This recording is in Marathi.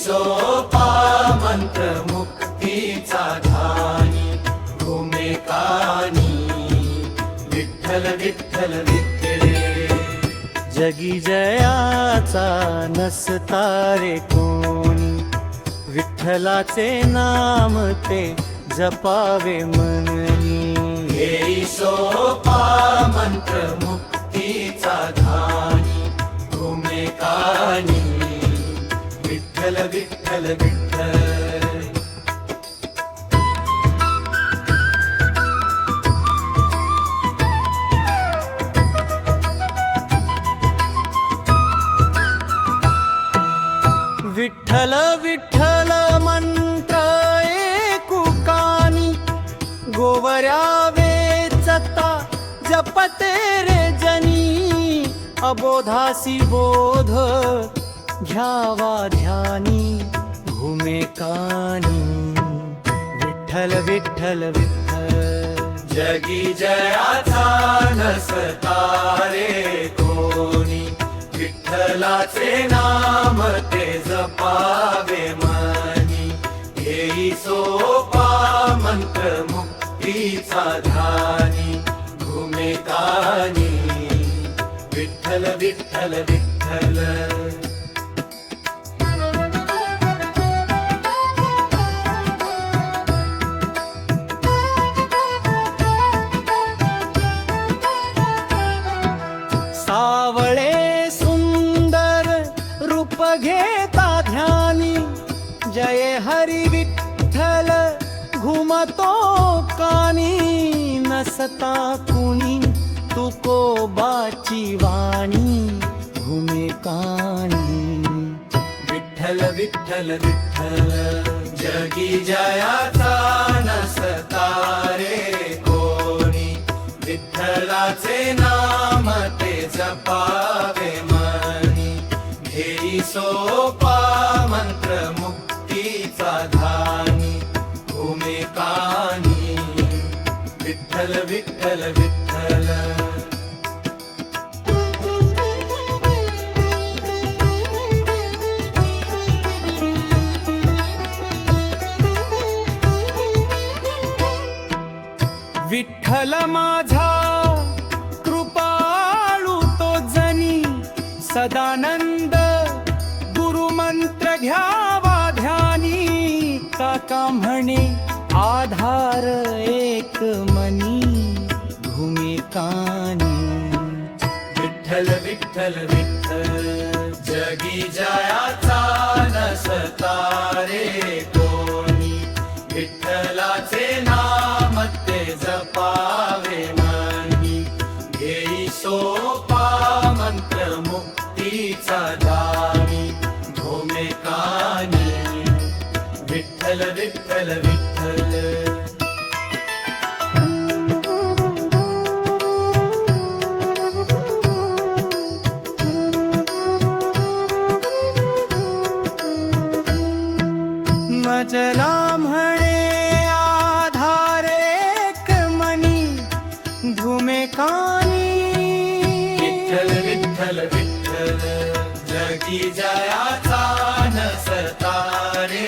सोपा मंत्र मुक्तीचा ध्यानी घुमे कानी विठ्ठल विठ्ठल विठ्ठले जगी जयाचा नसता रे कोणी विठ्ठलाचे नाम ते जपावे मननी हे सोपा मंत्र मुक्तीचा ध्यानी घुमे कानी विठ्ठल विठ्ठल विठ्ठल विठ्ठल विठ्ठल मंत्र एकुकानी गोवऱ्या वेचता जपते रे जनी अबोधासी बोध घ्यावा ध्यानी घुमे कानी विठ्ठल विठ्ठल विठ्ठल जगी जयाचा नसता रे कोणी विठ्ठलाचे नाम ते जपावे मनी घेई सोपा मंत्र मुक्तीचा ध्यानी घुमे कानी विठ्ठल विठ्ठल विठ्ठल सावळे सुंदर रूप घेता ध्यानी जय हरी विठ्ठल घुमतो कानी नसता कुणी तुकोबाची वाणी घुमे कानी विठ्ठल विठ्ठल विठ्ठल जगी जयाचा नसता रे कोणी विठ्ठलाचे नाम ते जपावे मनी घेई सोपा मंत्र मुक्तीचा ध्यानी घुमे कानी विठ्ठल विठ्ठल विठ्ठल विठ्ठल माझा कृपाळू तो जनी सदानंद गुरुमंत्र घ्यावा ध्यानी काका म्हणे आधार एक मनी घुमे कानी विठ्ठल विठ्ठल विठ्ठल जगी जयाचा नसता रे कोणी विठ्ठलाचे नाम ते जपावे मनी घेई सोपा मंत्र मुक्तीचा ध्यानी घुमे कानी विठ्ठल विठ्ठल विठ्ठल मजला म्हणे आधार एक मनी घुमे कानी विठ्ठल विठ्ठल विठ्ठल जगी जयाचा नसता रे